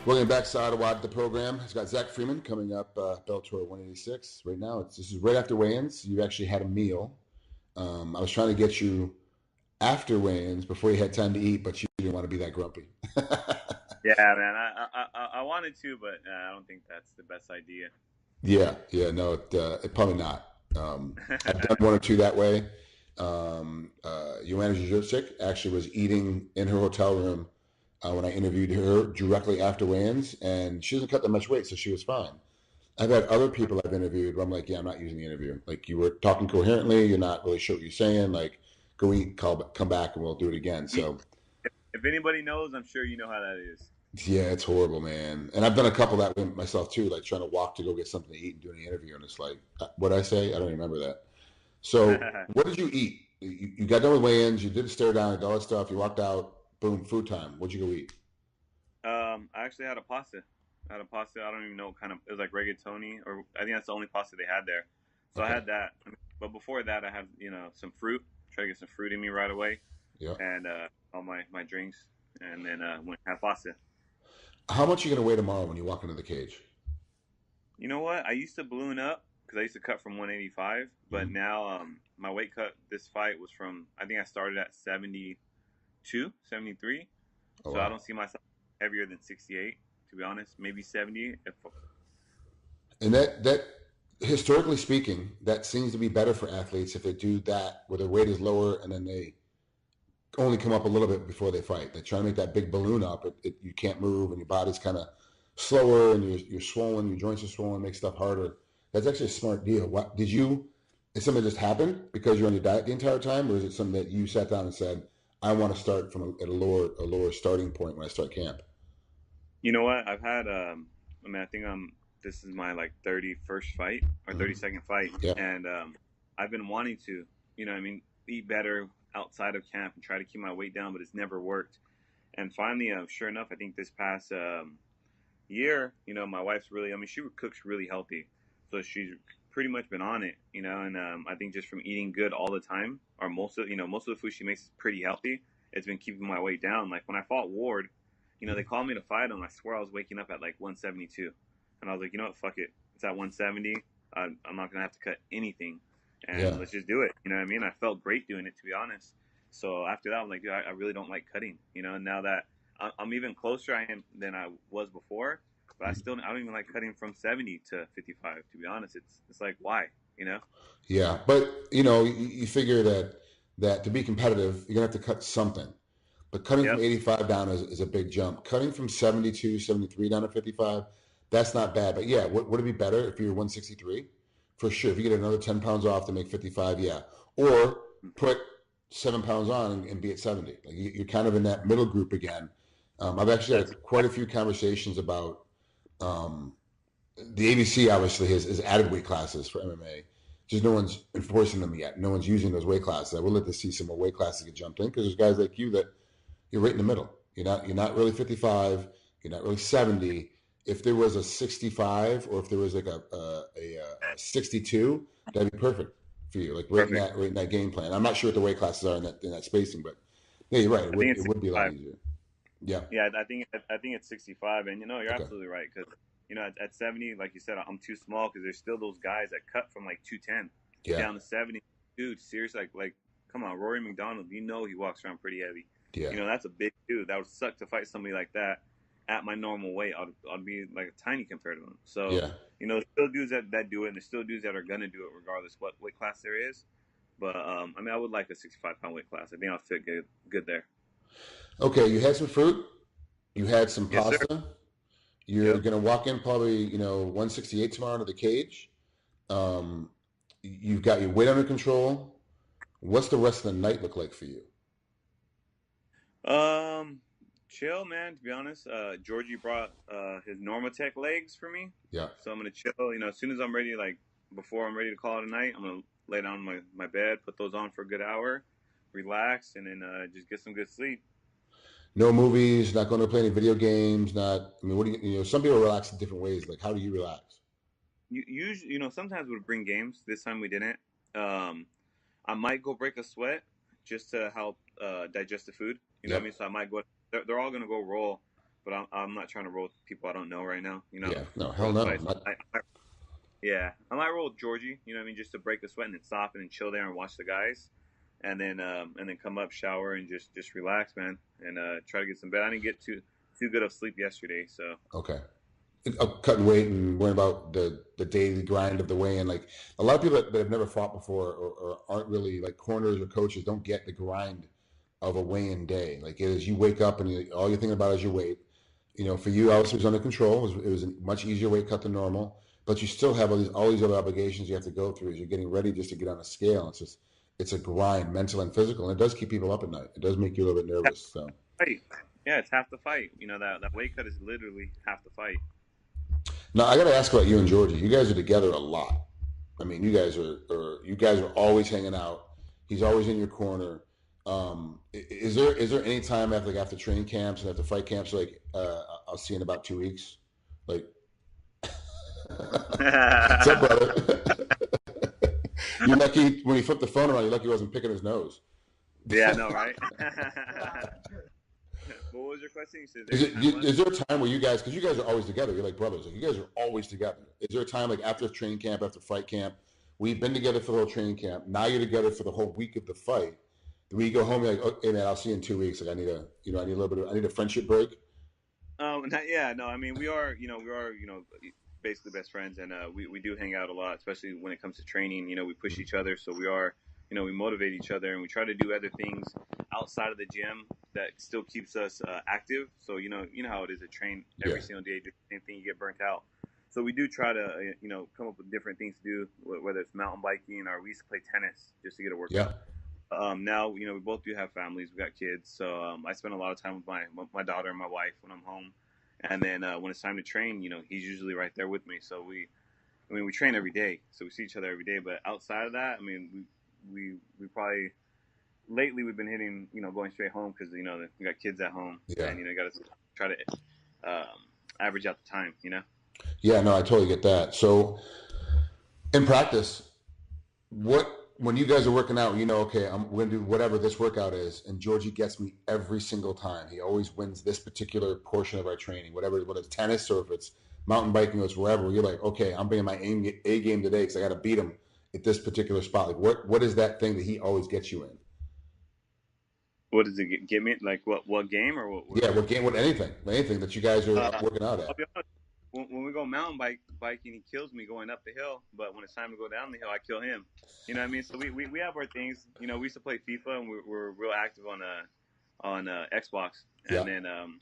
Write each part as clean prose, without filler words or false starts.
Welcome back, Saad Awad, the program. It's got Zach Freeman coming up, Bellator 186. Right now, this is right after weigh-ins. You actually had a meal. I was trying to get you after weigh-ins before you had time to eat, but you didn't want to be that grumpy. Yeah, man. I wanted to, but I don't think that's the best idea. Yeah, no, it probably not. I've done one or two that way. Joanna Jacek actually was eating in her hotel room when I interviewed her directly after weigh-ins, and she doesn't cut that much weight, so she was fine. I've had other people I've interviewed where I'm like, yeah, I'm not using the interview. Like you were talking coherently, you're not really sure what you're saying. Like, go eat, come back, and we'll do it again. So, If anybody knows, I'm sure you know how that is. yeah, it's horrible, man. And I've done a couple that way myself too, like trying to walk to go get something to eat and do an interview, and it's like, what I say? I don't even remember that. So, what did you eat? You got done with weigh-ins, you did the stare down, and all that stuff. You walked out, boom, food time. What'd you go eat? I actually had a pasta. I had a pasta. I don't even know what kind of. It was like rigatoni, or I think that's the only pasta they had there. So I Okay, had that. But before that, I had some fruit. Try to get some fruit in me right away, yeah. and all my drinks, and then went have pasta. How much are you gonna weigh tomorrow when you walk into the cage? You know what? I used to balloon up because I used to cut from 185, but Mm-hmm. now my weight cut this fight was from I think I started at 72, 73. Oh So I wow. don't see myself heavier than 68, to be honest. Maybe 70. If And that historically speaking, that seems to be better for athletes if they do that where their weight is lower and then they only come up a little bit before they fight. They try to make that big balloon up. You can't move and your body's kind of slower and you're swollen. Your joints are swollen, make stuff harder. That's actually a smart deal. What did you? Is something that just happened because you're on your diet the entire time, or is it something that you sat down and said, "I want to start from at a lower starting point when I start camp"? you know what, I've had I mean I think this is my like 31st fight or Mm-hmm. 32nd fight, Yeah. and I've been wanting to, what I mean, eat better outside of camp and try to keep my weight down, but it's never worked. And finally, sure enough, I think this past year, my wife's really, I mean, she cooks really healthy. So she's pretty much been on it, and I think just from eating good all the time, or most of the food she makes is pretty healthy. It's been keeping my weight down. Like when I fought Ward, they called me to fight him. I swear I was waking up at like 172. And I was like, you know what, fuck it. It's at 170. I'm not going to have to cut anything. Yeah. And let's just do it. You know what I mean? I felt great doing it, to be honest. So after that, I'm like, dude, I really don't like cutting, and now that I'm even closer I am than I was before, but I don't even like cutting from 70 to 55. To be honest, it's like why, you know? Yeah, but you figure that to be competitive, you're gonna have to cut something. But cutting from Yep. 85 down is a big jump. Cutting from 72, 73 down to 55, that's not bad. But yeah, would it be better if you're 163? For sure. If you get another 10 pounds off to make 55, yeah. Or put 7 pounds on and be at 70. Like you're kind of in that middle group again. I've actually That's had quite a few conversations about um, the ABC obviously has added weight classes for MMA. Just no one's enforcing them yet. No one's using those weight classes. I would like to see some more weight classes get jumped in because there's guys like you that you're right in the middle. You're not really 55. You're not really 70. If there was a 65 or if there was like a 62, that'd be perfect for you. Like perfect. right in that game plan. I'm not sure what the weight classes are in that spacing, but yeah, you're right. It I would think it it's would be a lot 65. easier. Yeah. Yeah, I think it's 65, and you're Okay. absolutely right because at 70, like you said, I'm too small because there's still those guys that cut from like 210 Yeah. down to 70. Dude, seriously, like come on, Rory McDonald, he walks around pretty heavy. Yeah. That's a big dude. That would suck to fight somebody like that at my normal weight. I'd be like tiny compared to him. So Yeah. there's still dudes that do it, and there's still dudes that are gonna do it regardless what weight class there is. But I mean, I would like a 65-pound weight class. I think I'll fit good there. Okay. You had some fruit. You had some Yes, sir. pasta. You're Yep. going to walk in probably, 168 tomorrow to the cage. Um, you've got your weight under control. What's the rest of the night look like for you? Um, chill, man. To be honest, Georgie brought his Normatec legs for me, Yeah. so I'm gonna chill. As soon as I'm ready, like before I'm ready to call it a night, I'm gonna lay down on my bed, put those on for a good hour, relax, and then just get some good sleep. No movies, not going to play any video games, not, I mean, what do some people relax in different ways. Like, how do you relax? Usually, sometimes we'd bring games. This time we didn't. Um, I might go break a sweat just to help digest the food. You know what I Yep. mean? So I might go. They're all gonna go roll. but I'm not trying to roll with people I don't know right now. Yeah, no, For hell the no. fight. So yeah, I might roll with Georgie. You know what I mean? Just to break the sweat and then stop and chill there and watch the guys, and then come up, shower, and just relax, man, and try to get some bed. I didn't get too good of sleep yesterday, so. Okay. Cutting weight and worrying about the daily grind of the weigh-in. Like a lot of people that have never fought before or aren't really like corners or coaches don't get the grind of a weigh-in day. Like it is, you wake up and all you're thinking about is your weight. You know, for you, obviously, it was under control. It was a much easier weight cut than normal, but you still have all these other obligations you have to go through as you're getting ready just to get on a scale. It's a grind, mental and physical, and it does keep people up at night. It does make you a little bit nervous. So. Fight. Yeah, it's half the fight. That weight cut is literally half the fight. Now I got to ask about you and Georgie. You guys are together a lot. I mean, you guys are always hanging out. He's always in your corner. Is there any time after training camps and after fight camps like I'll see you in about 2 weeks? Like, what's up, brother? You're lucky when he flipped the phone around. You're lucky he wasn't picking his nose. Yeah, I know, right? What was your question? You said Is there a time where you guys, because you guys are always together, you're like brothers, like you guys are always together. Is there a time like after training camp, after fight camp, we've been together for the whole training camp, now you're together for the whole week of the fight, when you go home, you're like, okay, man, I'll see you in 2 weeks. Like I need a little bit I need a friendship break. yeah, no, I mean basically best friends, and we do hang out a lot, especially when it comes to training. We push each other, so we motivate each other, and we try to do other things outside of the gym that still keeps us active. So you know how it is to train Yeah. every single day, do the same thing, you get burnt out. So we do try to come up with different things to do, whether it's mountain biking or we used to play tennis just to get a Yeah. workout. Now we both do have families. We got kids, so I spend a lot of time with my daughter and my wife when I'm home. And then when it's time to train, he's usually right there with me. So we train every day, so we see each other every day. But outside of that, I mean, we probably lately we've been hitting, going straight home because we got kids at home, Yeah. and you got to try to average out the time. Yeah, no, I totally get that. So in practice, when you guys are working out, okay, we're gonna do whatever this workout is, and Georgie gets me every single time. He always wins this particular portion of our training, whether it's tennis or if it's mountain biking or it's wherever. You're like, okay, I'm bringing my A game today because I got to beat him at this particular spot. Like, what is that thing that he always gets you in? What does it get me? Like what game or what? Yeah, what game? Anything that you guys are working out I'll at. be honest. When we go mountain biking, he kills me going up the hill. But when it's time to go down the hill, I kill him. You know what I mean? So we have our things. We used to play FIFA, and we're real active on Xbox. Yeah. And then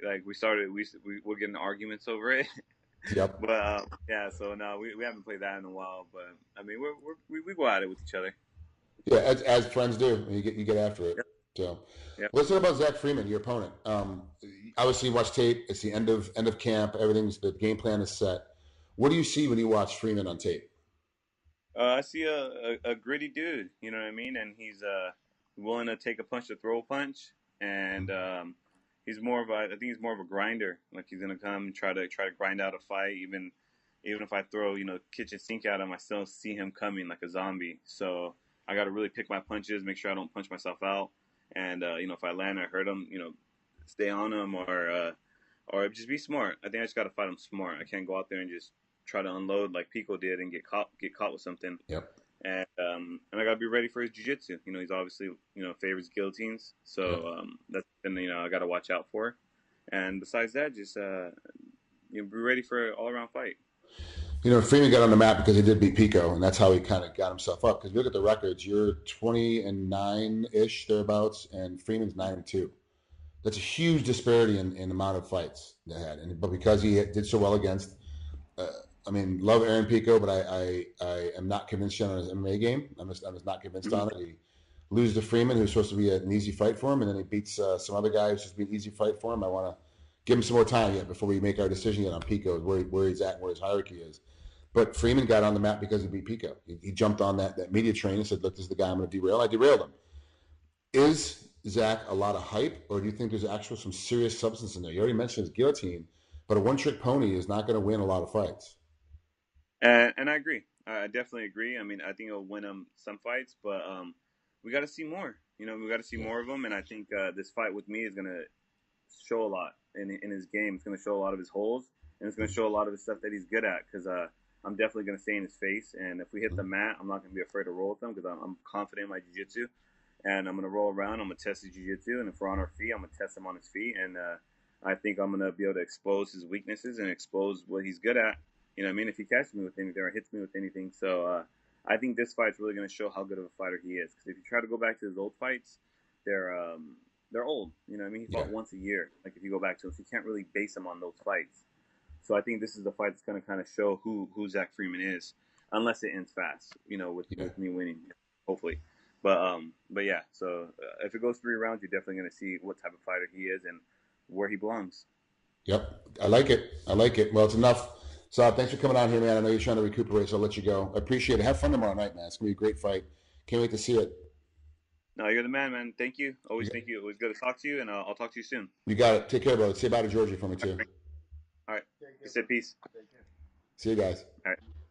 like we started, we're getting arguments over it. Yep. But yeah, so no, we haven't played that in a while. But I mean, we go at it with each other. Yeah, as friends do. You get after it. Yep. So Yep. let's talk about Zach Freeman, your opponent. Obviously, you watch tape. It's the end of camp. The game plan is set. What do you see when you watch Freeman on tape? I see a gritty dude. You know what I mean? And he's willing to take a punch to throw a punch, and he's more of a. I think he's more of a grinder. Like he's gonna come and try to grind out a fight, even if I throw kitchen sink at him, I still see him coming like a zombie. So I got to really pick my punches, make sure I don't punch myself out, and if I land or hurt him, stay on him or just be smart. I think I just got to fight him smart. I can't go out there and just try to unload like Pico did and get caught with something. Yep. And I got to be ready for his jiu-jitsu. He's obviously favors guillotines, so that's something I got to watch out for. And besides that, just be ready for an all-around fight. Freeman got on the map because he did beat Pico, and that's how he kind of got himself up. Because if you look at the records, you're 20-9 thereabouts, and Freeman's 9-2. That's a huge disparity in amount of fights they had. But because he did so well against, love Aaron Pico, but I am not convinced yet on his MMA game. I'm just not convinced on it. He loses to Freeman, who's supposed to be an easy fight for him, and then he beats some other guy who's supposed to be an easy fight for him. I want to give him some more time yet before we make our decision yet on Pico, where he's at and where his hierarchy is. But Freeman got on the map because he beat Pico. He jumped on that media train and said, look, this is the guy I'm going to derail. I derailed him. Is Zach a lot of hype, or do you think there's actual some serious substance in there? You already mentioned his guillotine, but a one-trick pony is not going to win a lot of fights. And I agree. I definitely agree. I mean, I think he'll win him some fights, but we got to see more. We got to see more of him, and I think this fight with me is going to show a lot. in his game. It's going to show a lot of his holes, and it's going to show a lot of the stuff that he's good at. Because I'm definitely going to stay in his face, and if we hit the mat, I'm not going to be afraid to roll with him because I'm confident in my jiu-jitsu, and I'm going to roll around. I'm going to test his jiu-jitsu, and if we're on our feet, I'm going to test him on his feet, and I think I'm going to be able to expose his weaknesses and expose what he's good at. You know what I mean? If he catches me with anything or hits me with anything. So I think this fight's really going to show how good of a fighter he is. Because if you try to go back to his old fights, they're old. You know what I mean? He fought once a year. Like if you go back to him, so you can't really base him on those fights. So I think this is the fight that's going to kind of show who Zach Freeman is, unless it ends fast. You know, with me winning, hopefully. But yeah. So if it goes 3 rounds, you're definitely going to see what type of fighter he is and where he belongs. Yep, I like it. I like it. Well, it's enough. So thanks for coming on here, man. I know you're trying to recuperate, so I'll let you go. I appreciate it. Have fun tomorrow night, man. It's gonna be a great fight. Can't wait to see it. No, you're the man. Thank you. Always thank you. Always good to talk to you, and I'll talk to you soon. You got it. Take care, brother. Say bye to Georgie for me too. All right. You said peace. See you guys. All right.